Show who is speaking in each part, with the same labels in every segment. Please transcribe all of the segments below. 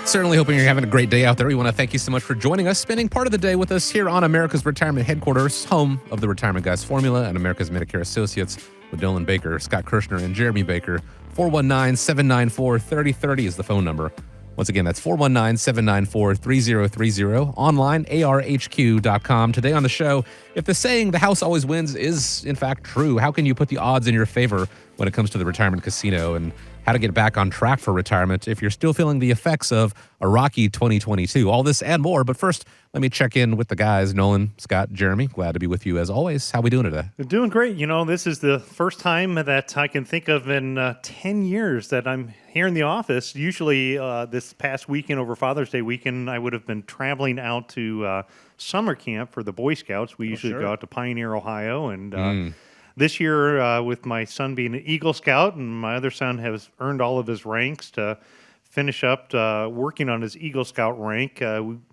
Speaker 1: Certainly hoping you're having a great day out there. We want to thank you so much for joining us, spending part of the day with us here on America's Retirement Headquarters, home of the Retirement Guys Formula and America's Medicare Associates with Dylan Baker, Scott Kirshner, and Jeremy Baker. 419-794-3030 is the phone number. Once again, that's 419-794-3030. Online, arhq.com. Today on the show, if the saying the house always wins is in fact true, how can you put the odds in your favor when it comes to the retirement casino, and how to get back on track for retirement if you're still feeling the effects of a rocky 2022. All this and more. But first, let me check in with the guys. Nolan, Scott, Jeremy, glad to be with you as always. How we doing today?
Speaker 2: We're doing great. You know, this is the first time that I can think of in 10 years that I'm here in the office. Usually this past weekend, over Father's Day weekend, I would have been traveling out to summer camp for the Boy Scouts. We usually go out to Pioneer, Ohio, and this year, with my son being an Eagle Scout, and my other son has earned all of his ranks to finish up working on his Eagle Scout rank,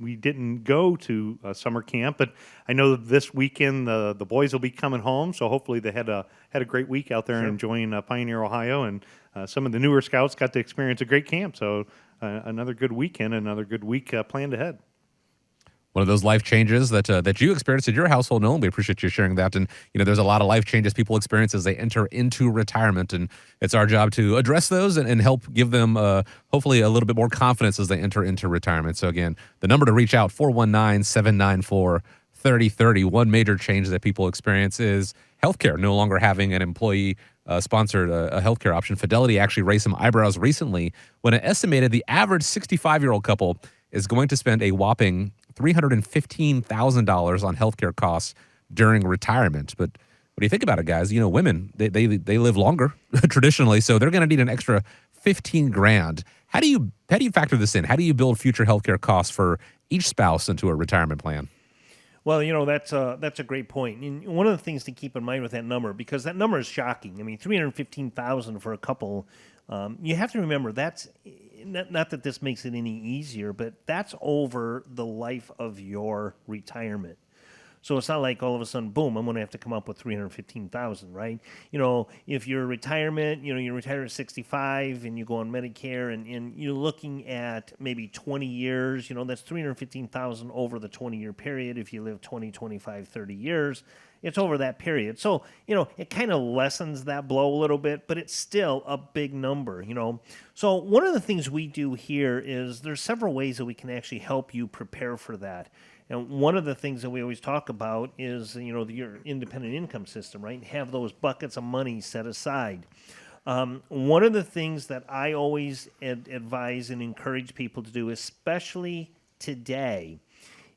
Speaker 2: we didn't go to summer camp. But I know that this weekend the boys will be coming home, so hopefully they had a great week out there and enjoying Pioneer, Ohio. And some of the newer scouts got to experience a great camp. So another good weekend, another good week planned ahead.
Speaker 1: One of those life changes that you experienced in your household, Nolan. We appreciate you sharing that. And, you know, there's a lot of life changes people experience as they enter into retirement. And it's our job to address those and help give them hopefully a little bit more confidence as they enter into retirement. So, again, the number to reach out, 419-794-3030. One major change that people experience is healthcare, no longer having an employee sponsored a healthcare option. Fidelity actually raised some eyebrows recently when it estimated the average 65-year-old couple is going to spend a whopping $315,000 on healthcare costs during retirement. But what do you think about it, guys? You know, women, they live longer traditionally, so they're going to need an extra $15,000. How do you factor this in? How do you build future healthcare costs for each spouse into a retirement plan?
Speaker 3: Well, you know, that's a great point. And one of the things to keep in mind with that number, because that number is shocking. I mean, $315,000 for a couple. You have to remember that's not that this makes it any easier, but that's over the life of your retirement. So it's not like all of a sudden, boom, I'm going to have to come up with $315,000, right? You know, if your retirement, you know, you retire at 65 and you go on Medicare and you're looking at maybe 20 years, you know, that's $315,000 over the 20-year period. If you live 20, 25, 30 years, it's over that period. So, you know, it kind of lessens that blow a little bit, but it's still a big number, you know. So one of the things we do here is there's several ways that we can actually help you prepare for that. And one of the things that we always talk about is, you know, your independent income system, right? Have those buckets of money set aside. One of the things that I always advise and encourage people to do, especially today,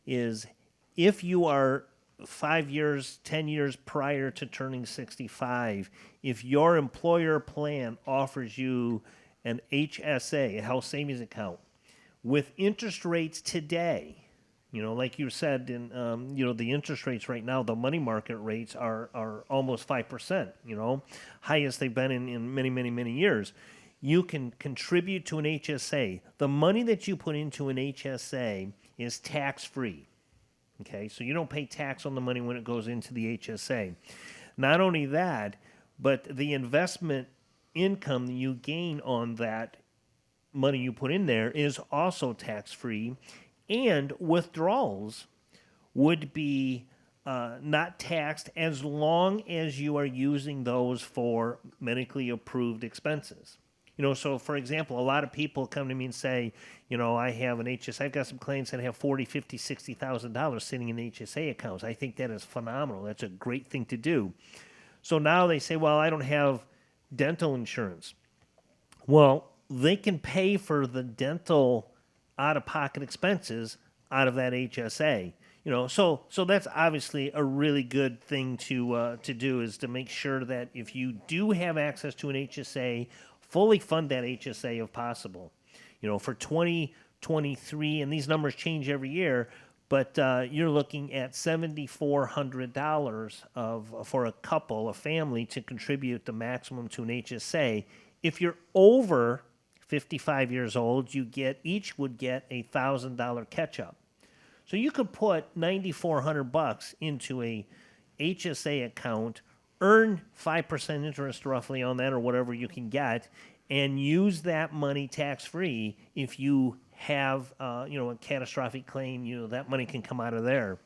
Speaker 3: is if you are 5 years, 10 years prior to turning 65, if your employer plan offers you an HSA, a health savings account, with interest rates today, you know, like you said, you know, the interest rates right now, the money market rates are almost 5%, you know, highest they've been in many, many, many years. You can contribute to an HSA. The money that you put into an HSA is tax-free, okay? So you don't pay tax on the money when it goes into the HSA. Not only that, but the investment income that you gain on that money you put in there is also tax-free. And withdrawals would be not taxed as long as you are using those for medically approved expenses. You know, so for example, a lot of people come to me and say, you know, I have an HSA. I've got some clients that have $40,000, $50,000, $60,000 sitting in HSA accounts. I think that is phenomenal. That's a great thing to do. So now they say, well, I don't have dental insurance. Well, they can pay for the dental out-of-pocket expenses out of that HSA, you know, so that's obviously a really good thing to do, is to make sure that if you do have access to an HSA, fully fund that HSA if possible. You know, for 2023, and these numbers change every year, but you're looking at $7,400 for a couple, a family, to contribute the maximum to an HSA. If you're over 55 years old, each would get a $1,000 catch-up. So you could put $9,400 into a HSA account, earn 5% interest roughly on that, or whatever you can get, and use that money tax-free if you have, a catastrophic claim. That money can come out of there.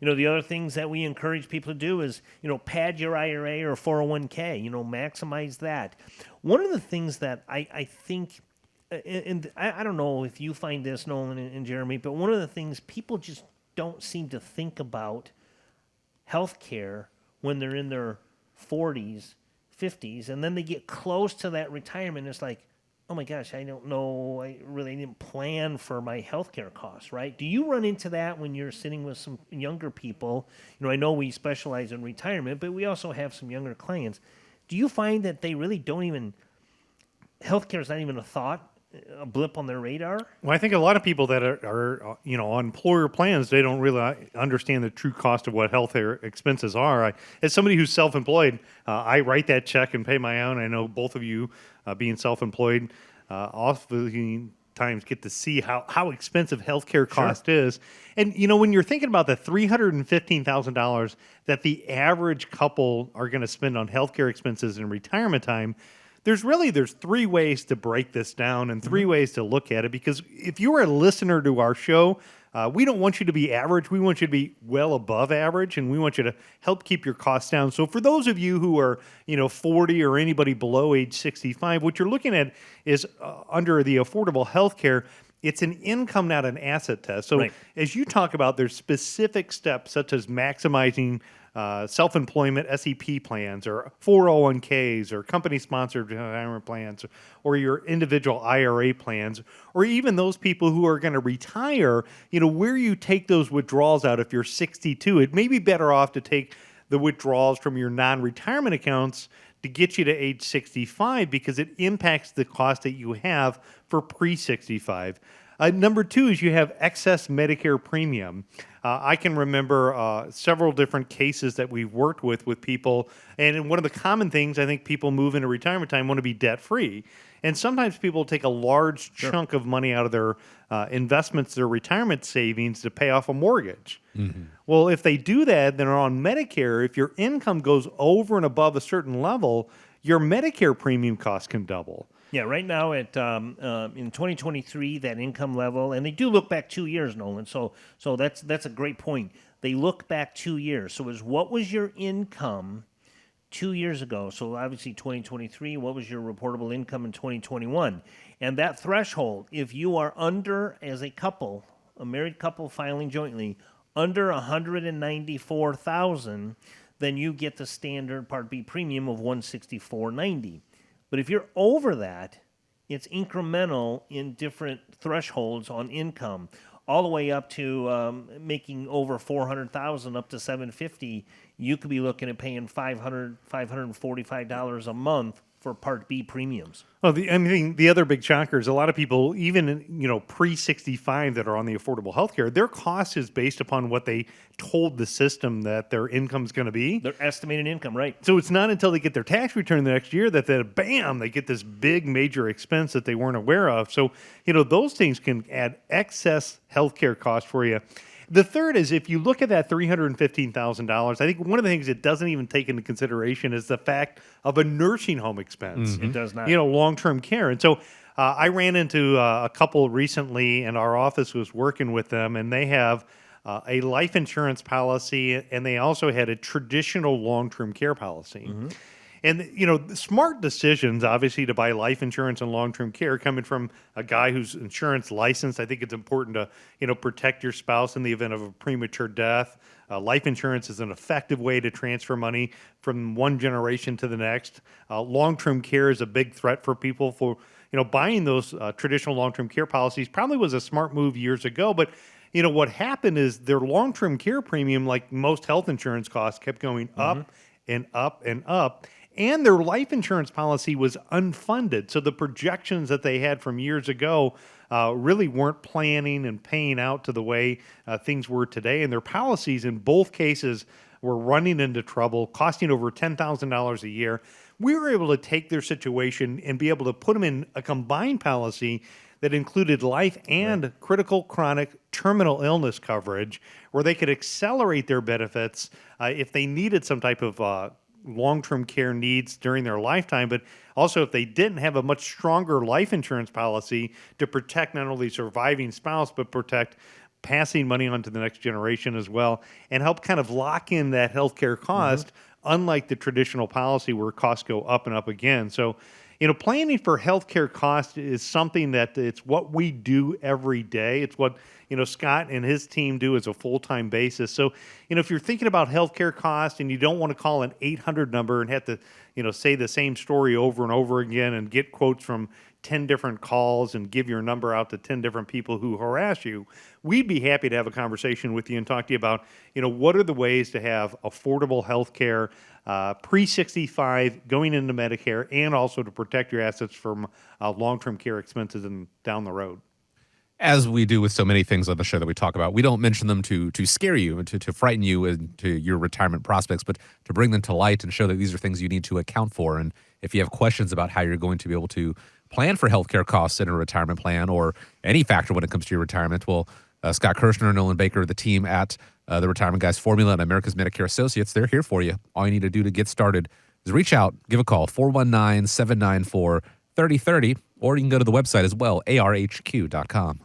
Speaker 3: The other things that we encourage people to do is, pad your IRA or 401k, maximize that. One of the things that I think, and I don't know if you find this, Nolan and Jeremy, but one of the things people just don't seem to think about healthcare when they're in their 40s, 50s, and then they get close to that retirement. It's like, oh my gosh, I don't know. I really didn't plan for my healthcare costs, right? Do you run into that when you're sitting with some younger people? I know we specialize in retirement, but we also have some younger clients. Do you find that they really don't even, healthcare is not even a thought, a blip on their radar?
Speaker 2: Well, I think a lot of people that are on employer plans, they don't really understand the true cost of what healthcare expenses are. As somebody who's self-employed, I write that check and pay my own. I know both of you, being self-employed, oftentimes get to see how expensive healthcare cost is. And when you're thinking about the $315,000 that the average couple are going to spend on healthcare expenses in retirement time, there's three ways to break this down and three ways to look at it. Because if you are a listener to our show, we don't want you to be average. We want you to be well above average, and we want you to help keep your costs down. So for those of you who are 40 or anybody below age 65, what you're looking at is under the affordable health care, it's an income, not an asset test. So as you talk about, there's specific steps such as maximizing self-employment SEP plans or 401ks or company-sponsored retirement plans or your individual IRA plans, or even those people who are going to retire, where you take those withdrawals out if you're 62. It may be better off to take the withdrawals from your non-retirement accounts to get you to age 65 because it impacts the cost that you have for pre-65. Number two is you have excess Medicare premium. I can remember several different cases that we've worked with people, and one of the common things I think people move into retirement time want to be debt-free. And sometimes people take a large chunk of money out of their investments, their retirement savings, to pay off a mortgage. Mm-hmm. Well, if they do that, then on Medicare, if your income goes over and above a certain level, your Medicare premium cost can double.
Speaker 3: Yeah, right now in 2023, that income level, and they do look back 2 years, Nolan. So that's a great point. They look back 2 years. So what was your income 2 years ago? So obviously 2023, what was your reportable income in 2021? And that threshold, if you are under, as a couple, a married couple filing jointly, under $194,000, then you get the standard Part B premium of $164.90. But if you're over that, it's incremental in different thresholds on income, all the way up to making over $400,000 up to $750. You could be looking at paying $545 a month for Part B premiums.
Speaker 2: Well, the other big shocker is a lot of people, even pre-65 that are on the affordable health care, their cost is based upon what they told the system that their income's going to be.
Speaker 3: Their estimated income, right?
Speaker 2: So it's not until they get their tax return the next year that bam, they get this big major expense that they weren't aware of. So those things can add excess health care costs for you. The third is if you look at that $315,000, I think one of the things it doesn't even take into consideration is the fact of a nursing home expense.
Speaker 3: Mm-hmm. It does not.
Speaker 2: Long-term care. And so I ran into a couple recently, and our office was working with them, and they have a life insurance policy, and they also had a traditional long-term care policy. Mm-hmm. And, smart decisions, obviously, to buy life insurance and long-term care coming from a guy who's insurance licensed. I think it's important to, protect your spouse in the event of a premature death. Life insurance is an effective way to transfer money from one generation to the next. Long-term care is a big threat for people for, buying those traditional long-term care policies probably was a smart move years ago. But, what happened is their long-term care premium, like most health insurance costs, kept going up and up and up. And their life insurance policy was unfunded. So the projections that they had from years ago really weren't planning and paying out to the way things were today. And their policies in both cases were running into trouble, costing over $10,000 a year. We were able to take their situation and be able to put them in a combined policy that included life and critical chronic terminal illness coverage, where they could accelerate their benefits if they needed some type of long-term care needs during their lifetime, but also if they didn't have a much stronger life insurance policy to protect not only surviving spouse, but protect passing money on to the next generation as well, and help kind of lock in that healthcare cost, unlike the traditional policy where costs go up and up again. So, planning for healthcare cost is something that it's what we do every day. It's what, Scott and his team do as a full-time basis. So, if you're thinking about healthcare cost and you don't want to call an 800 number and have to, say the same story over and over again and get quotes from 10 different calls and give your number out to 10 different people who harass you, we'd be happy to have a conversation with you and talk to you about, what are the ways to have affordable health care pre-65 going into Medicare, and also to protect your assets from long-term care expenses and down the road.
Speaker 1: As we do with so many things on the show that we talk about, we don't mention them to scare you and to frighten you into your retirement prospects, but to bring them to light and show that these are things you need to account for. And if you have questions about how you're going to be able to plan for healthcare costs in a retirement plan or any factor when it comes to your retirement, well, Scott Kirshner, Nolan Baker, the team at the Retirement Guys Formula and America's Medicare Associates, they're here for you. All you need to do to get started is reach out, give a call, 419-794-3030, or you can go to the website as well, arhq.com.